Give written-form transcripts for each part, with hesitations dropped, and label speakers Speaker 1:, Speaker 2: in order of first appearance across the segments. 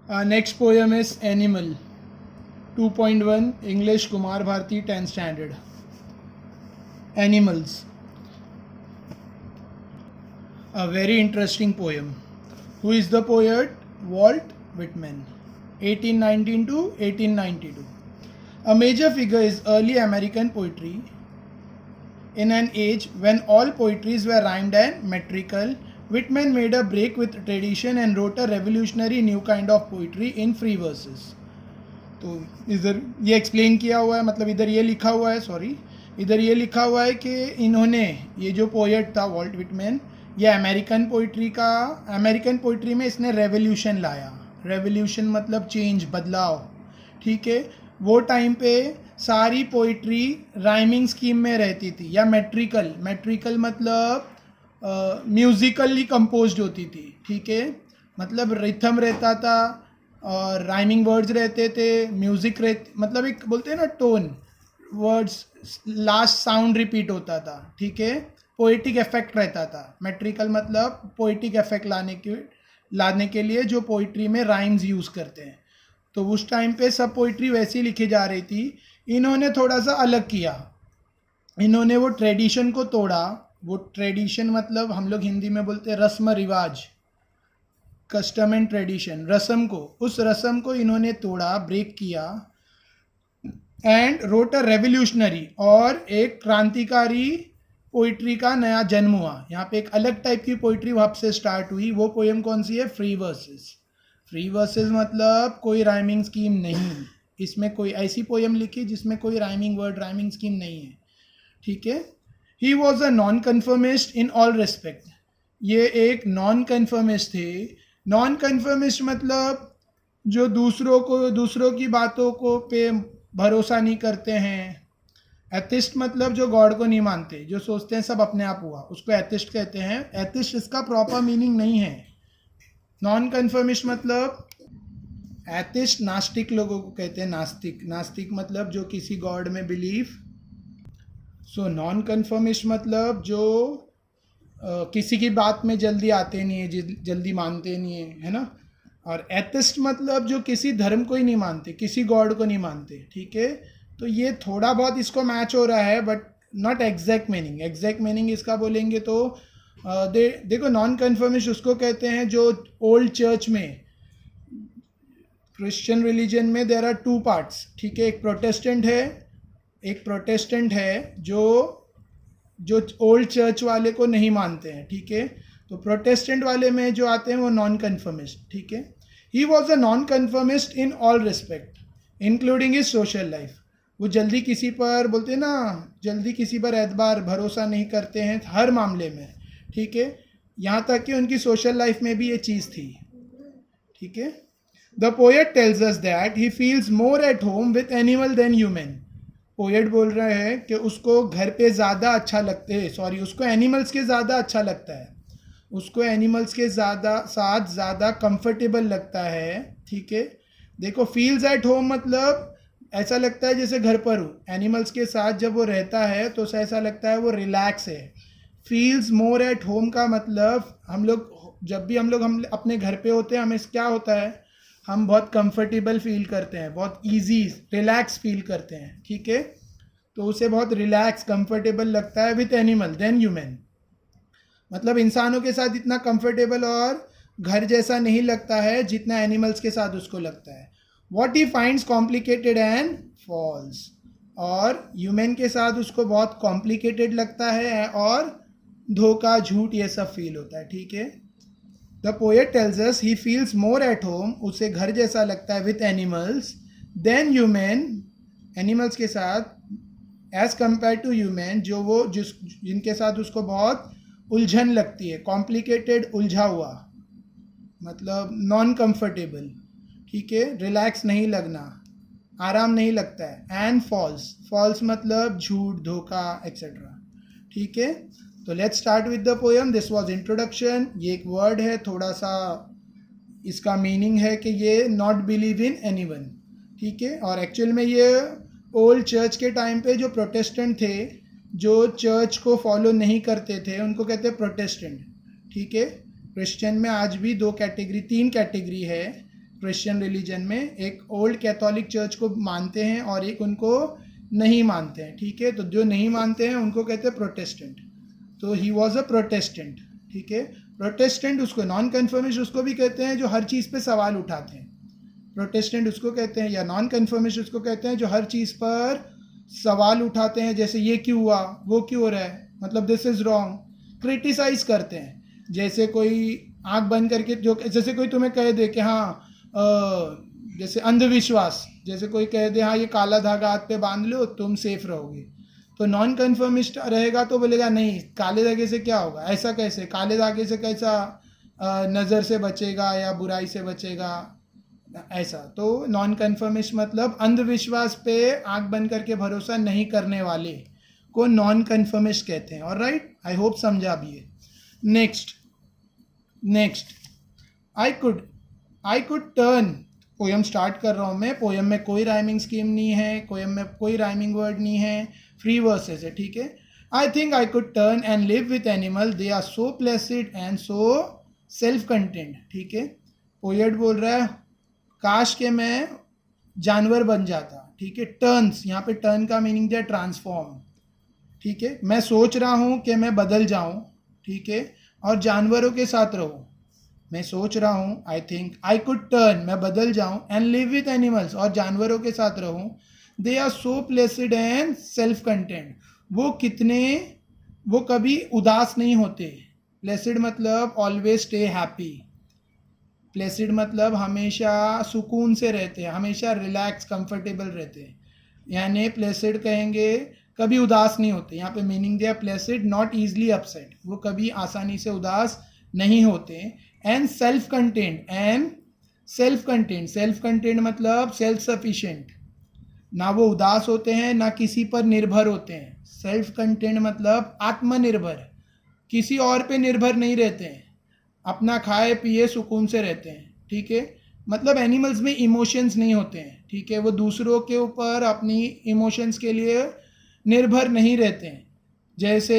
Speaker 1: Next poem is Animal, 2.1, English, Kumar Bharati, 10th standard. Animals. A very interesting poem. Who is the poet? Walt Whitman, 1819 to 1892. A major figure is early American poetry. In an age when all poetries were rhymed and metrical, Whitman made a break with tradition and wrote a revolutionary new kind of poetry in free verses. तो इधर ये explain किया हुआ है, मतलब इधर ये लिखा हुआ है, इधर ये लिखा हुआ है कि इन्होंने, ये जो पोएट था वॉल्ट विटमैन, ये अमेरिकन पोइट्री में इसने रेवोल्यूशन लाया. रेवोल्यूशन मतलब चेंज, बदलाव. ठीक है. वो टाइम पे सारी पोइट्री राइमिंग स्कीम में रहती थी या मेट्रिकल मतलब म्यूजिकली कंपोज्ड होती थी. ठीक है. मतलब रिथम रहता था और राइमिंग वर्ड्स रहते थे, म्यूजिक मतलब एक बोलते हैं ना tone, words last sound repeat होता था. ठीक है. पोइटिक इफेक्ट रहता था. मेट्रिकल मतलब पोइटिक इफेक्ट लाने के लिए जो पोइट्री में राइम्स यूज़ करते हैं. तो उस टाइम पे सब पोइट्री वैसी लिखी जा रही थी. इन्होंने थोड़ा सा अलग किया. इन्होंने वो ट्रेडिशन को तोड़ा. वो ट्रेडिशन मतलब हम लोग हिंदी में बोलते हैं रस्म रिवाज, कस्टम एंड ट्रेडिशन, रस्म को, उस रस्म को इन्होंने तोड़ा, ब्रेक किया. एंड रोट अ रेवोल्यूशनरी, और एक क्रांतिकारी पोइट्री का नया जन्म हुआ. यहाँ पे एक अलग टाइप की पोइट्री वहाँ से स्टार्ट हुई. वो पोएम कौन सी है? Free versus. फ्री वर्सेस मतलब कोई राइमिंग स्कीम नहीं. इसमें कोई ऐसी पोएम लिखी जिसमें कोई राइमिंग स्कीम नहीं है. ठीक है. He was a non conformist in all respect. ये एक नॉन कन्फर्मिस्ट थे. नॉन कन्फर्मिस्ट मतलब जो दूसरों की बातों को पे भरोसा नहीं करते हैं. एथिस्ट मतलब जो गॉड को नहीं मानते, जो सोचते हैं सब अपने आप हुआ, उसको एथिस्ट कहते हैं. एथिस्ट इसका प्रॉपर मीनिंग नहीं है. नॉन कन्फर्मिस्ट मतलब एथिस्ट नास्तिक लोगों को कहते हैं. नास्तिक मतलब जो किसी गॉड में बिलीव. सो नॉन कन्फर्मिस्ट मतलब जो किसी की बात में जल्दी आते नहीं है, जल्दी मानते नहीं है ना. और एथिस्ट मतलब जो किसी धर्म को ही नहीं मानते, किसी गॉड को नहीं मानते. ठीक है. तो ये थोड़ा बहुत इसको मैच हो रहा है, but not exact meaning. Exact meaning इसका बोलेंगे तो देखो, नॉन कन्फर्मिस्ट उसको कहते हैं जो ओल्ड चर्च में, क्रिश्चियन रिलीजन में देयर आर टू पार्ट्स. ठीक है. एक प्रोटेस्टेंट है जो ओल्ड चर्च वाले को नहीं मानते हैं. ठीक है. तो प्रोटेस्टेंट वाले में जो आते हैं वो नॉन कन्फर्मिस्ट. ठीक है. He was a non conformist in all respect including his social life. वो जल्दी किसी पर, बोलते हैं ना, जल्दी किसी पर एतबार, भरोसा नहीं करते हैं हर मामले में. ठीक है. यहाँ तक कि उनकी सोशल लाइफ में भी ये चीज़ थी. ठीक है. The poet tells us that he feels more at home with animal than human. Poet बोल रहे हैं कि उसको घर पे ज़्यादा अच्छा लगते हैं, उसको एनिमल्स के ज़्यादा अच्छा लगता है, उसको एनिमल्स के साथ ज़्यादा कंफर्टेबल लगता है. ठीक है. देखो, फील्स एट होम मतलब ऐसा लगता है जैसे घर पर हूँ. एनिमल्स के साथ जब वो रहता है तो ऐसा लगता है वो रिलैक्स है. फील्स मोर एट होम का मतलब जब भी हम अपने घर पे होते हैं, हमें क्या होता है, हम बहुत कंफर्टेबल फील करते हैं, बहुत इजी रिलैक्स फील करते हैं. ठीक है. तो उसे बहुत रिलैक्स कंफर्टेबल लगता है विथ एनिमल देन ह्यूमन. मतलब इंसानों के साथ इतना कंफर्टेबल और घर जैसा नहीं लगता है जितना एनिमल्स के साथ उसको लगता है. What he finds complicated and false. और ह्यूमन के साथ उसको बहुत कॉम्प्लिकेटेड लगता है और धोखा, झूठ, ये सब फील होता है. ठीक है. The poet tells us he feels more at home, उसे घर जैसा लगता है with animals than human, animals के साथ, एज कंपेयर टू ह्यूमन, जिनके साथ उसको बहुत उलझन लगती है. कॉम्प्लिकेटेड, उलझा हुआ, मतलब नॉन कंफर्टेबल. ठीक है. रिलैक्स नहीं लगना, आराम नहीं लगता है. एंड फॉल्स मतलब झूठ, धोखा, एक्सेट्रा. ठीक है. तो let's start with the poem. This was introduction. ये एक वर्ड है, थोड़ा सा इसका मीनिंग है कि ये नॉट बिलीव इन एनीवन. ठीक है. और एक्चुअल में ये ओल्ड चर्च के टाइम पे जो प्रोटेस्टेंट थे, जो चर्च को फॉलो नहीं करते थे, उनको कहते हैं प्रोटेस्टेंट. ठीक है. क्रिश्चियन में आज भी तीन कैटेगरी है. क्रिश्चियन रिलीजन में, एक ओल्ड कैथोलिक चर्च को मानते हैं और एक उनको नहीं मानते हैं, ठीक है। तो जो नहीं मानते हैं उनको कहते हैं प्रोटेस्टेंट। तो ही वॉज अ प्रोटेस्टेंट, ठीक है। प्रोटेस्टेंट उसको, नॉन कन्फर्मिस्ट उसको भी कहते हैं जो हर चीज़ पे सवाल उठाते हैं, प्रोटेस्टेंट उसको कहते हैं, या नॉन कन्फर्मिस्ट उसको कहते हैं जो हर चीज़ पर सवाल उठाते हैं, जैसे ये क्यों हुआ, वो क्यों हो रहा है, मतलब दिस इज़ रॉन्ग, क्रिटिसाइज करते हैं। जैसे कोई आंख बंद करके, जो जैसे कोई तुम्हें कह दे कि हाँ जैसे अंधविश्वास, जैसे कोई कह दे हाँ ये काला धागा हाथ पे बांध लो तुम सेफ रहोगे, तो नॉन कन्फर्मिस्ट रहेगा तो बोलेगा नहीं काले धागे से क्या होगा, ऐसा कैसे, काले धागे से कैसा नज़र से बचेगा या बुराई से बचेगा, ऐसा। तो नॉन कन्फर्मिस्ट मतलब अंधविश्वास पे आंख बंद करके भरोसा नहीं करने वाले को नॉन कन्फर्मिस्ट कहते हैं। और राइट, आई होप समझा भी है। Next I could turn, poem start कर रहा हूँ मैं। पोयम में कोई राइमिंग स्कीम नहीं है, पोयम में कोई राइमिंग वर्ड नहीं है, फ्री वर्सेस है, ठीक है। I think I could turn and live with animal, they are so placid and so self content, ठीक है। पोएट बोल रहा है काश के मैं जानवर बन जाता, ठीक है। टर्न्स, यहाँ पे टर्न का मीनिंग दिया ट्रांसफॉर्म, ठीक है। मैं सोच रहा हूँ कि मैं बदल जाऊँ, ठीक है, और जानवरों के साथ रहूँ। मैं सोच रहा हूँ, आई थिंक आई कुड टर्न, मैं बदल जाऊँ, एंड लिव विथ एनिमल्स, और जानवरों के साथ रहूँ। They are so placid and self content, वो कभी उदास नहीं होते। प्लेसिड मतलब ऑलवेज स्टे हैप्पी, प्लेसिड मतलब हमेशा सुकून से रहते हैं, हमेशा रिलैक्स कंफर्टेबल रहते हैं, यानी प्लेसिड कहेंगे कभी उदास नहीं होते। यहाँ पे मीनिंग दिया प्लेसिड, नॉट ईजली अपसेट, वो कभी आसानी से उदास नहीं होते। एंड सेल्फ कंटेंट मतलब सेल्फ सफिशिएंट, ना वो उदास होते हैं ना किसी पर निर्भर होते हैं। सेल्फ कंटेंट मतलब आत्मनिर्भर, किसी और पे निर्भर नहीं रहते हैं, अपना खाए पिए सुकून से रहते हैं, ठीक है। मतलब एनिमल्स में इमोशंस नहीं होते हैं, ठीक है, वो दूसरों के ऊपर अपनी इमोशंस के लिए निर्भर नहीं रहते हैं। जैसे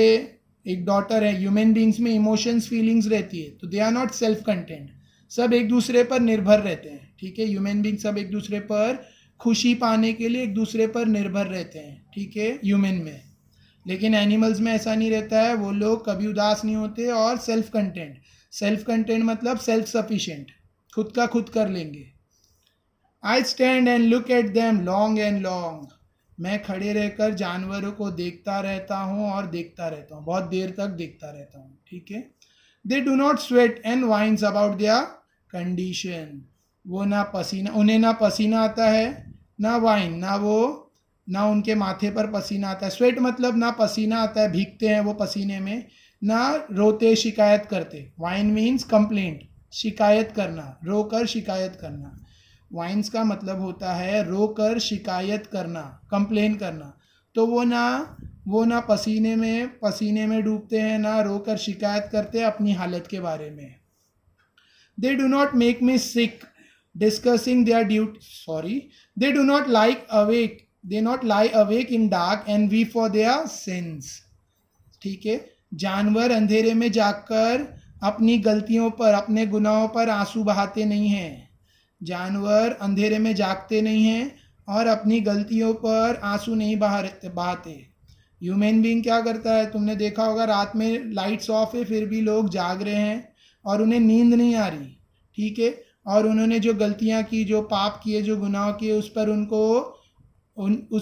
Speaker 1: एक डॉटर है, ह्यूमन बींग्स में इमोशंस फीलिंग्स रहती है, तो they are not self content, सब एक दूसरे पर निर्भर रहते हैं, ठीक है। ह्यूमन बींग सब एक दूसरे पर खुशी पाने के लिए एक दूसरे पर निर्भर रहते हैं, ठीक है, ह्यूमन में। लेकिन एनिमल्स में ऐसा नहीं रहता है, वो लोग कभी उदास नहीं होते। और सेल्फ कंटेंट मतलब सेल्फ सफिशिएंट, खुद का खुद कर लेंगे। I stand and look at them long and long, मैं खड़े रहकर जानवरों को देखता रहता हूँ और देखता रहता हूँ, बहुत देर तक देखता रहता हूँ, ठीक है। They do not sweat and whines about their condition, वो उन्हें ना पसीना आता है, ना वाइन, ना उनके माथे पर पसीना आता है। स्वेट मतलब ना पसीना आता है, भीगते हैं वो पसीने में, ना रोते शिकायत करते। वाइन मीन्स कंप्लेंट, शिकायत करना, रोकर शिकायत करना। वाइन्स का मतलब होता है रोकर शिकायत करना, कंप्लेन करना। तो वो ना पसीने में डूबते हैं, ना रोकर शिकायत करते हैं अपनी हालत के बारे में। दे do not make me sick discussing their duty, they do not lie awake in dark and weep for their since, ठीक है। जानवर अंधेरे में जागकर अपनी गलतियों पर, अपने गुनाहों पर आंसू बहाते नहीं हैं। जानवर अंधेरे में जागते नहीं हैं और अपनी गलतियों पर आंसू नहीं बहाते। ह्यूमन बीइंग क्या करता है, तुमने देखा होगा रात में लाइट्स ऑफ है फिर भी लोग जाग रहे हैं और उन्हें नींद नहीं आ रही, ठीक है। और उन्होंने जो गलतियां की, जो पाप किए, जो गुनाह किए, उस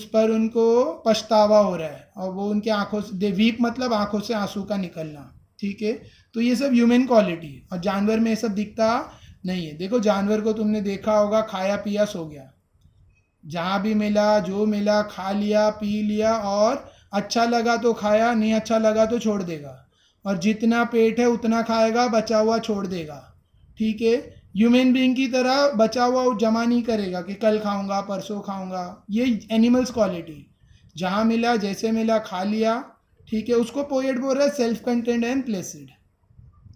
Speaker 1: पर उनको पछतावा हो रहा है और वो उनके आंखों से, वीप मतलब आंखों से आंसू का निकलना, ठीक है। तो ये सब ह्यूमन क्वालिटी है और जानवर में ये सब दिखता नहीं है। देखो जानवर को तुमने देखा होगा, खाया पिया सो गया, जहाँ भी मिला जो मिला खा लिया पी लिया, और अच्छा लगा तो खाया, नहीं अच्छा लगा तो छोड़ देगा, और जितना पेट है उतना खाएगा, बचा हुआ छोड़ देगा, ठीक है। ह्यूमन बीइंग की तरह बचा हुआ जमा नहीं करेगा कि कल खाऊंगा परसों खाऊंगा। ये एनिमल्स क्वालिटी, जहाँ मिला जैसे मिला खा लिया, ठीक है। उसको पोएट बोल रहा है सेल्फ कंटेंट एंड प्लेसिड,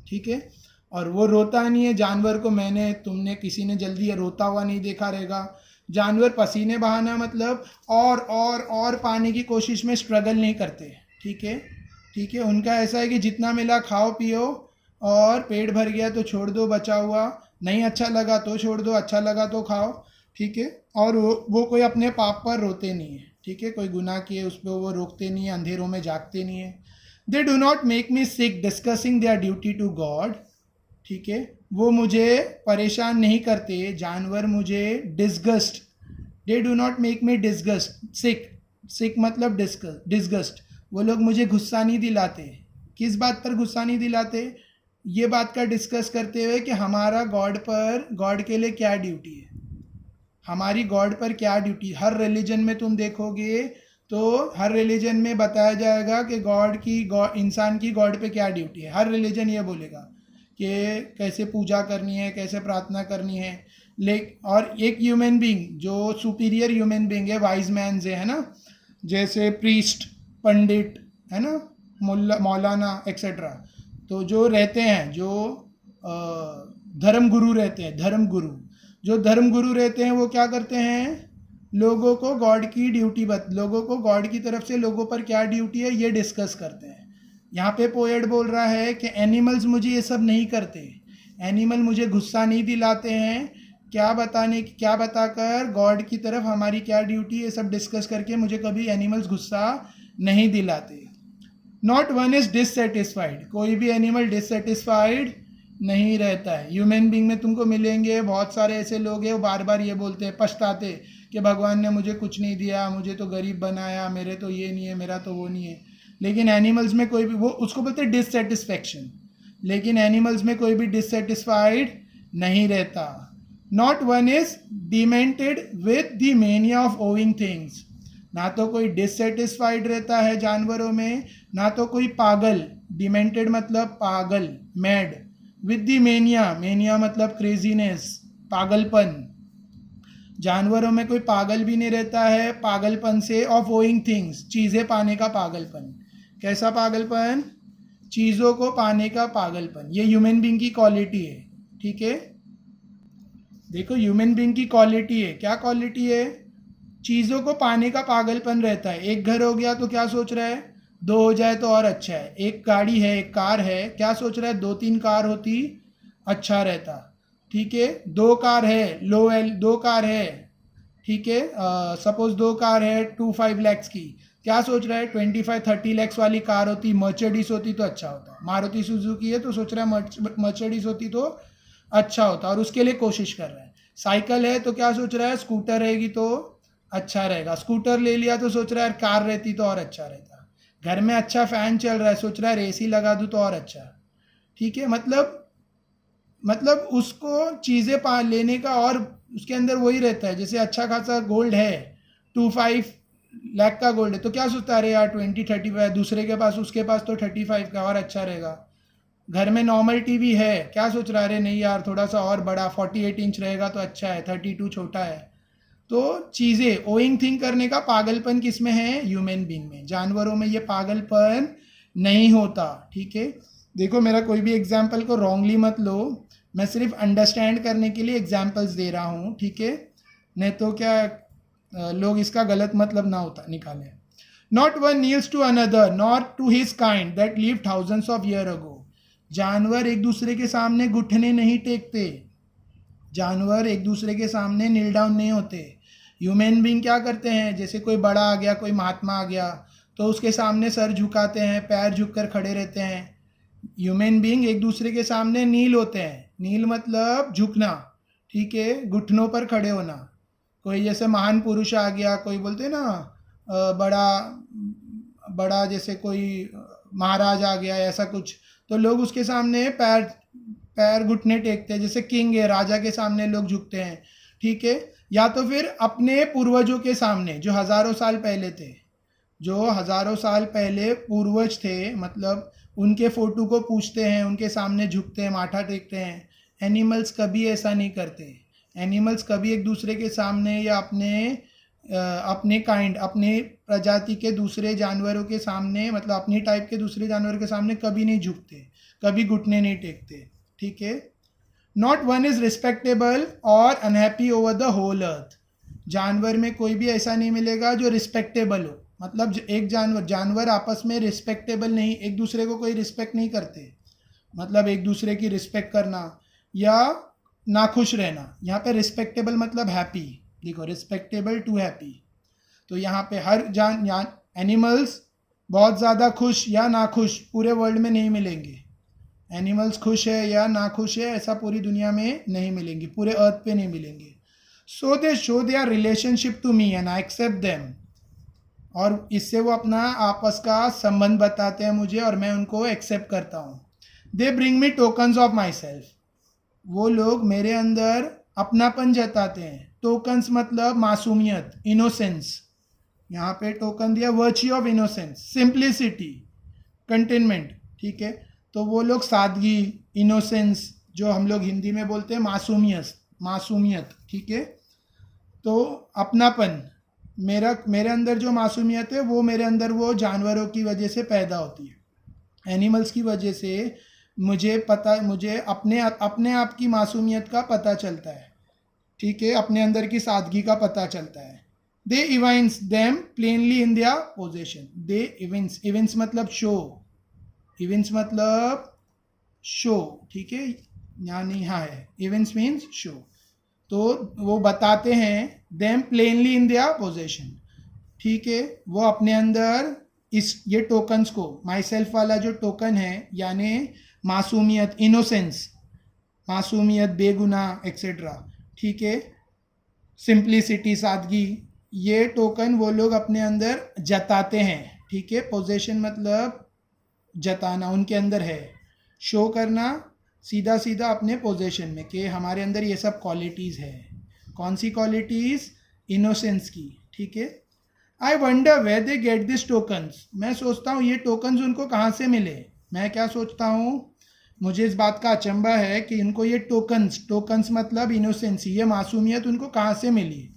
Speaker 1: ठीक है। और वो रोता नहीं है। जानवर को तुमने किसी ने जल्दी रोता हुआ नहीं देखा रहेगा। जानवर पसीने बहाना मतलब और पाने की कोशिश में स्ट्रगल नहीं करते, ठीक है। उनका ऐसा है कि जितना मिला खाओ पियो और पेट भर गया तो छोड़ दो बचा हुआ, नहीं अच्छा लगा तो छोड़ दो, अच्छा लगा तो खाओ, ठीक है। और वो कोई अपने पाप पर रोते नहीं है, ठीक है, कोई गुनाह किए उस पर वो रोकते नहीं है, अंधेरों में जागते नहीं है। They do not make me sick discussing their duty to God, ठीक है, वो मुझे परेशान नहीं करते, जानवर मुझे disgust, they do not make me disgust sick, sick मतलब डिस्गस्ट, वो लोग मुझे गुस्सा नहीं दिलाते। किस बात पर गुस्सा नहीं दिलाते? ये बात का डिस्कस करते हुए कि हमारा गॉड पर, गॉड के लिए क्या ड्यूटी है, हमारी गॉड पर क्या ड्यूटी। हर रिलीजन में तुम देखोगे तो हर रिलीजन में बताया जाएगा कि इंसान की गॉड पे क्या ड्यूटी है। हर रिलीजन ये बोलेगा कि कैसे पूजा करनी है, कैसे प्रार्थना करनी है। और एक ह्यूमन बीइंग जो सुपीरियर ह्यूमन बीइंग है, वाइज मैन है ना, जैसे प्रीस्ट, पंडित है ना, मौलाना एक्सेट्रा, तो जो रहते हैं, जो धर्म गुरु रहते हैं, जो धर्म गुरु रहते हैं वो क्या करते हैं, लोगों को गॉड की ड्यूटी लोगों को गॉड की तरफ से लोगों पर क्या ड्यूटी है ये डिस्कस करते हैं। यहाँ पे पोएट बोल रहा है कि एनिमल्स मुझे ये सब नहीं करते, एनिमल मुझे गुस्सा नहीं दिलाते हैं, क्या बताकर गॉड की तरफ हमारी क्या ड्यूटी, ये सब डिस्कस करके मुझे कभी एनिमल्स गुस्सा नहीं दिलाते। नॉट वन इज डिससेटिस्फाइड, कोई भी एनिमल डिससेटिस्फाइड नहीं रहता है। ह्यूमन बीइंग में तुमको मिलेंगे बहुत सारे ऐसे लोग हैं, वो बार बार ये बोलते हैं, पछताते कि भगवान ने मुझे कुछ नहीं दिया, मुझे तो गरीब बनाया, मेरे तो ये नहीं है, मेरा तो वो नहीं है। लेकिन एनिमल्स में कोई भी, वो उसको बोलते हैं डिससेटिस्फैक्शन, लेकिन एनिमल्स में कोई भी डिससेटिस्फाइड नहीं रहता। Not one is demented with the mania of owing things, ना तो कोई डिससेटिस्फाइड रहता है जानवरों में, ना तो कोई पागल, डिमेंटेड मतलब पागल, मैड, विद द मेनिया मतलब क्रेजीनेस, पागलपन। जानवरों में कोई पागल भी नहीं रहता है, पागलपन से, ऑफ ओइंग थिंग्स, चीज़ें पाने का पागलपन। कैसा पागलपन? चीज़ों को पाने का पागलपन। ये ह्यूमन बीइंग की क्वालिटी है, ठीक है। देखो ह्यूमन बीइंग की क्वालिटी है, क्या क्वालिटी है? चीज़ों को पाने का पागलपन रहता है। एक घर हो गया तो क्या सोच रहा है, दो हो जाए तो और अच्छा है। एक गाड़ी है, एक कार है, क्या सोच रहा है, 2-3 कार होती अच्छा रहता, ठीक है। दो कार है, दो कार है, ठीक है, सपोज 2 कार है 2-5 लैक्स की, क्या सोच रहा है 25-30 लैक्स वाली कार होती, मर्सिडीज होती तो अच्छा होता। मारुति सुजुकी है तो सोच रहा है मर्सिडीज होती तो अच्छा होता, और उसके लिए कोशिश कर रहा है। साइकिल है तो क्या सोच रहा है, स्कूटर रहेगी तो अच्छा रहेगा। स्कूटर ले लिया तो सोच रहा है कार रहती तो और अच्छा रहता। घर में अच्छा फैन चल रहा है, सोच रहा है एसी लगा दूँ तो और अच्छा, ठीक है। मतलब उसको चीज़ें पा लेने का, और उसके अंदर वही रहता है। जैसे अच्छा खासा गोल्ड है, 2-5 लाख का गोल्ड है, तो क्या सोचता है, अरे यार 20-35, दूसरे के पास, उसके पास तो 35 का और अच्छा रहेगा। घर में नॉर्मल टीवी है, क्या सोच रहा है, अरे नहीं यार थोड़ा सा और बड़ा 48 इंच रहेगा तो अच्छा है, 32 छोटा है। तो चीज़ें, ओइंग थिंग करने का पागलपन किस में है, ह्यूमन बीइंग में। जानवरों में ये पागलपन नहीं होता, ठीक है। देखो मेरा कोई भी एग्जाम्पल को रॉन्गली मत लो, मैं सिर्फ अंडरस्टैंड करने के लिए एग्जाम्पल्स दे रहा हूँ, ठीक है। नहीं तो क्या लोग इसका गलत मतलब ना होता निकालें। Not one kneels to another not to his kind that live thousands of year ago, जानवर एक दूसरे के सामने घुटने नहीं टेकते, जानवर एक दूसरे के सामने नील डाउन नहीं होते। ह्यूमन बीइंग क्या करते हैं, जैसे कोई बड़ा आ गया, कोई महात्मा आ गया तो उसके सामने सर झुकाते हैं, पैर झुककर खड़े रहते हैं। ह्यूमन बीइंग एक दूसरे के सामने नील होते हैं, नील मतलब झुकना, ठीक है, घुटनों पर खड़े होना। कोई जैसे महान पुरुष आ गया, कोई बोलते हैं ना बड़ा जैसे कोई महाराज आ गया ऐसा कुछ, तो लोग उसके सामने पैर घुटने टेकते हैं। जैसे किंग है, राजा के सामने लोग झुकते हैं, ठीक है। या तो फिर अपने पूर्वजों के सामने जो हज़ारों साल पहले थे, जो हज़ारों साल पहले पूर्वज थे, मतलब उनके फोटो को पूछते हैं, उनके सामने झुकते हैं, माथा टेकते हैं। एनिमल्स कभी ऐसा नहीं करते। एनिमल्स कभी एक दूसरे के सामने या अपने काइंड, अपने प्रजाति के दूसरे जानवरों के सामने, मतलब अपनी टाइप के दूसरे जानवरों के सामने कभी नहीं झुकते, कभी घुटने नहीं टेकते, ठीक है। नॉट वन इज रिस्पेक्टेबल और unhappy over the whole earth, जानवर में कोई भी ऐसा नहीं मिलेगा जो रिस्पेक्टेबल हो, मतलब एक जानवर आपस में रिस्पेक्टेबल नहीं, एक दूसरे को कोई रिस्पेक्ट नहीं करते। मतलब एक दूसरे की रिस्पेक्ट करना या नाखुश रहना, यहाँ पे रिस्पेक्टेबल मतलब हैप्पी, देखो रिस्पेक्टेबल टू हैप्पी, तो यहाँ पे हर जान एनिमल्स बहुत ज़्यादा खुश या नाखुश पूरे वर्ल्ड में नहीं मिलेंगे। एनिमल्स खुश है या नाखुश है ऐसा पूरी दुनिया में नहीं मिलेंगे, पूरे अर्थ पे नहीं मिलेंगे। So they show their relationship to me and I accept them, और इससे वो अपना आपस का संबंध बताते हैं मुझे और मैं उनको एक्सेप्ट करता हूँ। They bring me tokens of my self, वो लोग मेरे अंदर अपनापन जताते हैं। टोकन्स मतलब मासूमियत, इनोसेंस, यहाँ पे टोकन दिया virtue of innocence, simplicity, containment, ठीक है। तो वो लोग सादगी, इनोसेंस, जो हम लोग हिंदी में बोलते हैं मासूमियत, ठीक है। तो अपनापन, मेरे अंदर जो मासूमियत है वो मेरे अंदर वो जानवरों की वजह से पैदा होती है, एनिमल्स की वजह से मुझे अपने आप की मासूमियत का पता चलता है, ठीक है, अपने अंदर की सादगी का पता चलता है। दे इवेंट्स देम प्लेनली इन दियर पोजेशन, दे इवेंट्स मतलब शो, इवेंट्स मतलब शो, ठीक है, यहाँ नहीं, हाँ है, इवेंट्स मीन्स शो, तो वो बताते हैं देम प्लेनली इन दियर पोजेशन, ठीक है, वो अपने अंदर ये टोकन्स को, माई सेल्फ वाला जो टोकन है यानी मासूमियत, इनोसेंस, मासूमियत, बेगुनाह एक्सेट्रा, ठीक है, सिंप्लिसिटी, सादगी, ये टोकन वो लोग अपने अंदर जताते हैं, ठीक है। पोजेशन मतलब जताना, उनके अंदर है, शो करना सीधा सीधा अपने पोजेशन में कि हमारे अंदर ये सब क्वालिटीज़ है। कौन सी क्वालिटीज़? इनोसेंस की, ठीक है। I wonder where they get this tokens, मैं सोचता हूँ ये टोकन्स उनको कहाँ से मिले। मैं क्या सोचता हूँ, मुझे इस बात का अचंभा है कि इनको ये टोकन्स मतलब इनोसेंसी, ये मासूमियत उनको कहाँ से मिली।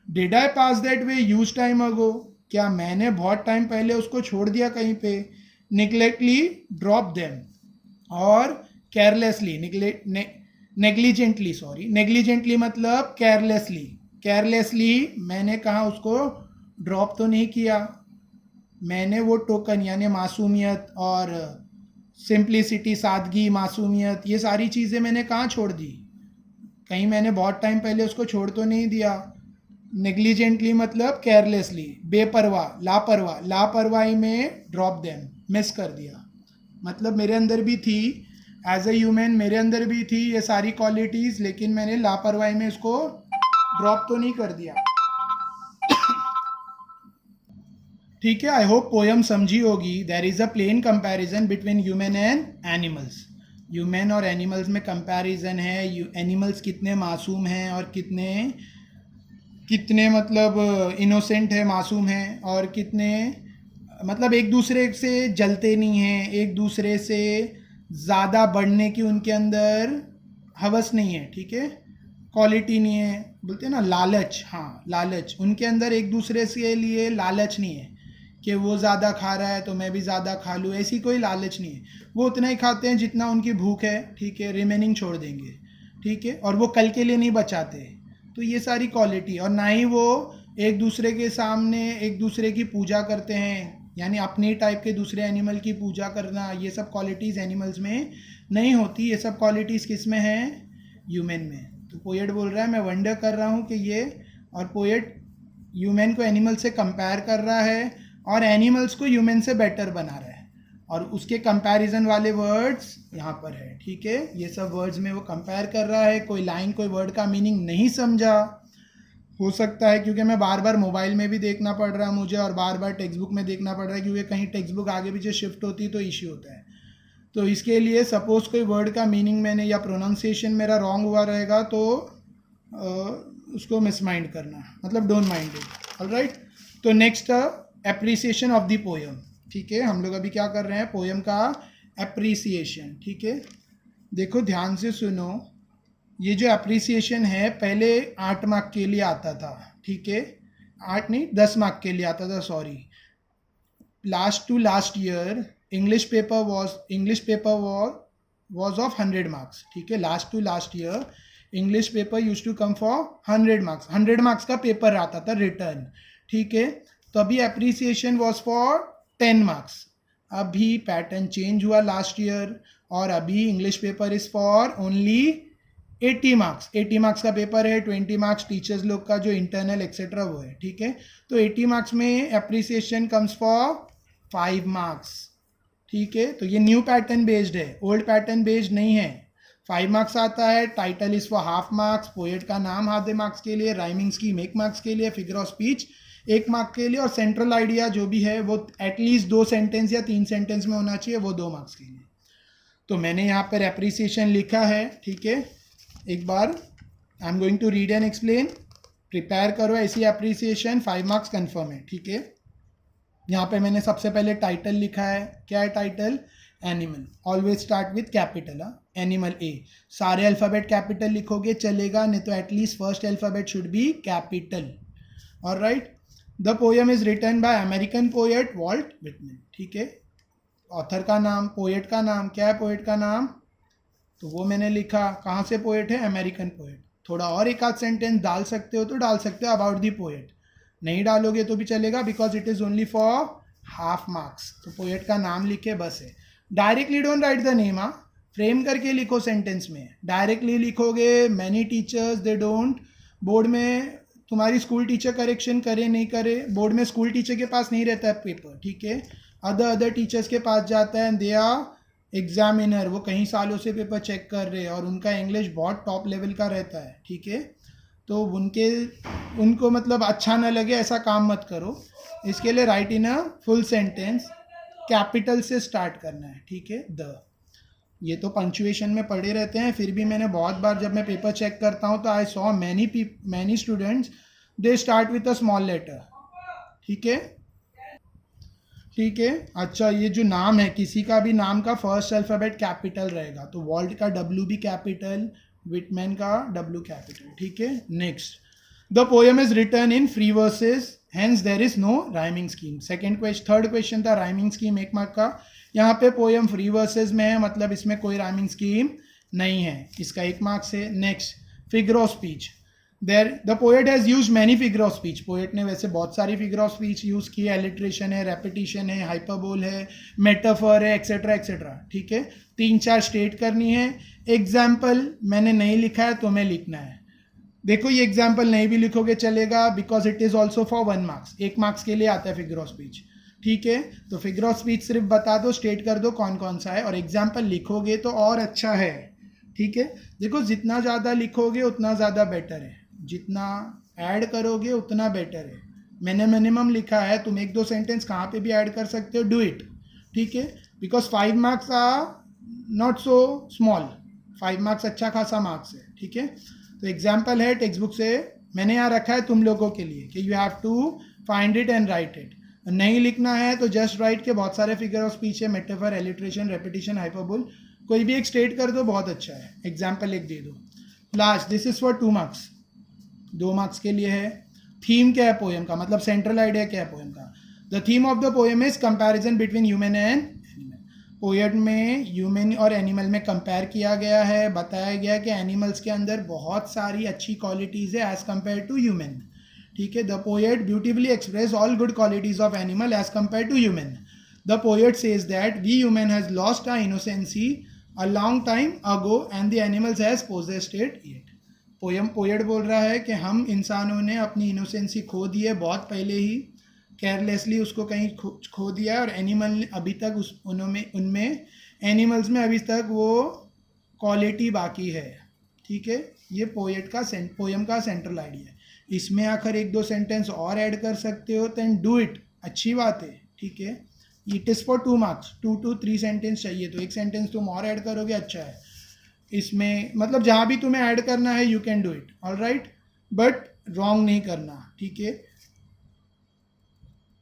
Speaker 1: Did I pass that way use time ago, क्या मैंने बहुत टाइम पहले उसको छोड़ दिया कहीं पे। निग्लेक्टली ड्रॉप देम, और केयरलेसली, नेग्लिजेंटली मतलब केयरलेसली मैंने कहा उसको ड्रॉप तो नहीं किया, मैंने वो टोकन यानी मासूमियत और सिंप्लिसिटी, सादगी, मासूमियत, ये सारी चीज़ें मैंने कहाँ छोड़ दी, कहीं मैंने बहुत टाइम पहले उसको छोड़ तो नहीं दिया। नेग्लिजेंटली मतलब केयरलेसली, बेपरवाह, लापरवाही में ड्रॉप देम, मिस कर दिया, मतलब मेरे अंदर भी थी, एज ए ह्यूमन मेरे अंदर भी थी ये सारी क्वालिटीज़, लेकिन मैंने लापरवाही में इसको ड्रॉप तो नहीं कर दिया, ठीक है। आई होप पोयम समझी होगी। There is a plain comparison between human and animals, human और एनिमल्स में कंपैरिजन है, एनिमल्स कितने मासूम हैं और कितने मतलब इनोसेंट है, मासूम हैं, और कितने मतलब एक दूसरे से जलते नहीं हैं, एक दूसरे से ज़्यादा बढ़ने की उनके अंदर हवस नहीं है, ठीक है, क्वालिटी नहीं है, बोलते हैं ना लालच, हाँ लालच, उनके अंदर एक दूसरे के लिए लालच नहीं है कि वो ज़्यादा खा रहा है तो मैं भी ज़्यादा खा लूँ, ऐसी कोई लालच नहीं है। वो उतना ही खाते हैं जितना उनकी भूख है, ठीक है, रिमेनिंग छोड़ देंगे, ठीक है, और वो कल के लिए नहीं बचाते। तो ये सारी क्वालिटी, और ना ही वो एक दूसरे के सामने एक दूसरे की पूजा करते हैं, यानी अपने टाइप के दूसरे एनिमल की पूजा करना, ये सब क्वालिटीज़ एनिमल्स में नहीं होती, ये सब क्वालिटीज़ किस में है? ह्यूमन में। तो पोएट बोल रहा है, मैं वंडर कर रहा हूँ कि ये, और पोएट ह्यूमन को एनिमल से कंपेयर कर रहा है और एनिमल्स को ह्यूमन से बेटर बना रहा है, और उसके कंपैरिजन वाले वर्ड्स यहाँ पर है, ठीक है, ये सब वर्ड्स में वो कंपेयर कर रहा है। कोई लाइन, कोई वर्ड का मीनिंग नहीं समझा, हो सकता है क्योंकि मैं बार बार मोबाइल में भी देखना पड़ रहा है मुझे, और बार बार टेक्स्ट बुक में देखना पड़ रहा है, क्योंकि कहीं टेक्स्ट बुक आगे पीछे शिफ्ट होती है तो इश्यू होता है। तो इसके लिए सपोज कोई वर्ड का मीनिंग मैंने या प्रोनाउंसिएशन मेरा रॉन्ग हुआ रहेगा तो उसको मिस माइंड करना, मतलब डोंट माइंड इट, ऑलराइट। तो next appreciation of the poem, ठीक है, हम लोग अभी क्या कर रहे हैं, पोएम का एप्रिसिएशन, ठीक है। देखो ध्यान से सुनो, ये जो एप्रिसिएशन है पहले 8 मार्क के लिए आता था, ठीक है, 8 नहीं 10 मार्क के लिए आता था, sorry. Last to last year English paper was of 100 marks, ठीक है, last to last year English paper used to come for 100 marks, 100 marks का पेपर आता था रिटर्न, ठीक है। तो अभी एप्रिसिएशन वॉज फॉर 10 मार्क्स, अभी पैटर्न चेंज हुआ लास्ट ईयर, और अभी English paper is for only 80 marks, 80 marks का पेपर है, 20 मार्क्स टीचर्स लोग का जो इंटरनल एक्सेट्रा वो है, ठीक है। तो 80 मार्क्स में अप्रिसिएशन कम्स फॉर 5 मार्क्स, ठीक है। तो ये न्यू पैटर्न बेस्ड है, ओल्ड पैटर्न बेस्ड नहीं है। 5 मार्क्स आता है, title is for half marks, poet का नाम आधे मार्क्स के लिए, राइमिंग स्कीम 1 मार्क्स के लिए, फिगर ऑफ स्पीच 1 मार्क के लिए, और सेंट्रल आइडिया जो भी है वो एटलीस्ट 2 सेंटेंस या 3 सेंटेंस में होना चाहिए, वो 2 मार्क्स के लिए। तो मैंने यहाँ पर एप्रिसिएशन लिखा है, ठीक है। एक बार I am going to read and explain, prepare करो ऐसी एप्रिसिएशन, 5 मार्क्स कन्फर्म है, ठीक है। यहाँ पे मैंने सबसे पहले टाइटल लिखा है, क्या है title, animal, always start with capital, animal A, सारे अल्फ़ाबेट कैपिटल लिखोगे चलेगा, नहीं तो at least first alphabet should be capital, alright. The poem is written by American poet Walt Whitman, ठीक है। ऑथर का नाम, पोएट का नाम, क्या है पोएट का नाम, तो वो मैंने लिखा, कहाँ से पोएट है, अमेरिकन पोएट। थोड़ा और एक आध सेंटेंस डाल सकते हो तो डाल सकते हो अबाउट दी पोएट, नहीं डालोगे तो भी चलेगा, because it is only for half marks. तो पोएट का नाम लिखे बस है, directly don't write the name, frame करके लिखो सेंटेंस में, डायरेक्टली लिखोगे many teachers they don't, board में तुम्हारी स्कूल टीचर करेक्शन करे नहीं करे, बोर्ड में स्कूल टीचर के पास नहीं रहता है पेपर, ठीक है, अदर टीचर्स के पास जाता है, दे आर एग्जामिनर, वो कई सालों से पेपर चेक कर रहे हैं और उनका इंग्लिश बहुत टॉप लेवल का रहता है, ठीक है। तो उनको मतलब अच्छा ना लगे ऐसा काम मत करो, इसके लिए right in a full sentence, capital से स्टार्ट करना है, ठीक है। द, ये तो पंक्चुएशन में पढ़े रहते हैं, फिर भी मैंने बहुत बार जब मैं पेपर चेक करता हूँ तो I saw many students they start with a small letter, ठीक है, ठीक है। अच्छा, ये जो नाम है, किसी का भी नाम का फर्स्ट अल्फ़ाबेट कैपिटल रहेगा, तो वॉल्ट का W भी कैपिटल, विटमैन का W कैपिटल, ठीक है। Next, the poem is written in free verses, hence there is no rhyming scheme. Third question था राइमिंग स्कीम 1 मार्क का, यहाँ पे पोएम फ्री वर्सेस में है, मतलब इसमें कोई राइमिंग स्कीम नहीं है, इसका 1 मार्क्स है। Next, figure of speech, the poet has use many figure of speech, poet ने वैसे बहुत सारी फिगर ऑफ स्पीच यूज़ की है, एलिट्रेशन है, रेपिटिशन है, हाइपरबोल है, मेटाफर है, एक्सेट्रा एक्सेट्रा, ठीक है। 3-4 स्टेट करनी है। एग्जाम्पल मैंने नहीं लिखा है, तुम्हें लिखना है। देखो, ये एग्जाम्पल नहीं भी लिखोगे चलेगा, because it is also for 1 marks, 1 marks के लिए आता है फिगर ऑफ स्पीच, ठीक है। तो फिगर ऑफ स्पीच सिर्फ बता दो, स्टेट कर दो कौन कौन सा है, और एग्जाम्पल लिखोगे तो और अच्छा है, ठीक है। देखो, जितना ज़्यादा लिखोगे उतना ज़्यादा बेटर है, जितना ऐड करोगे उतना बेटर है। मैंने मिनिमम लिखा है, तुम 1-2 सेंटेंस कहाँ पे भी ऐड कर सकते हो, डू इट, ठीक है, because 5 marks are not so small, 5 marks अच्छा खासा मार्क्स है, ठीक है। तो एग्जाम्पल है टेक्स्ट बुक से, मैंने यहाँ रखा है तुम लोगों के लिए कि you have to find it and write it. नहीं लिखना है तो जस्ट राइट के बहुत सारे फिगर ऑफ स्पीच है, मेटाफर, एलिट्रेशन, रेपिटिशन, हाइपरबोल, कोई भी एक स्टेट कर दो, बहुत अच्छा है। एग्जाम्पल एक दे दो। Last, this is for 2 marks, 2 marks के लिए है। थीम क्या है पोएम का, मतलब सेंट्रल आइडिया क्या है पोएम का, the theme of the poem is comparison between human and animal. Poem में ह्यूमन और एनिमल में कंपेयर किया गया है, बताया गया है कि एनिमल्स के अंदर बहुत सारी अच्छी क्वालिटीज़ है एज कम्पेयर टू ह्यूमन, ठीक है। The poet beautifully express all good qualities of animal as compare to human. The poet says that we human has lost our innocency a long time ago and the animals has possessed it yet. Poet बोल रहा है कि हम इंसानों ने अपनी innocency खो दी है बहुत पहले ही, केयरलेसली उसको कहीं खो दिया है, और एनिमल अभी तक उनमें एनिमल्स में अभी तक वो क्वालिटी बाकी है, ठीक है। ये पोएम का सेंट्रल आइडिया है। इसमें आकर 1-2 सेंटेंस और ऐड कर सकते हो, देन डू इट, अच्छी बात है, ठीक है। It is for 2 marks, 2 to 3 sentence चाहिए, तो 1 सेंटेंस तुम और ऐड करोगे, अच्छा है। इसमें मतलब जहाँ भी तुम्हें ऐड करना है you can do it, alright, but wrong नहीं करना, ठीक है।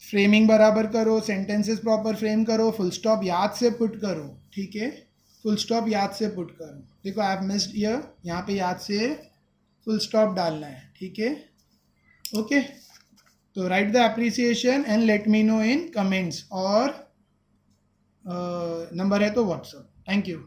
Speaker 1: फ्रेमिंग बराबर करो, सेंटेंसेस प्रॉपर फ्रेम करो, फुल स्टॉप याद से पुट करो, ठीक है, फुल स्टॉप याद से पुट करो। देखो, आई हैव मिस्ड हियर, यहाँ पे याद से फुल स्टॉप डालना है, ठीक है, ओके। तो right the appreciation and let me know in comments, और नंबर है तो व्हाट्सअप। Thank you.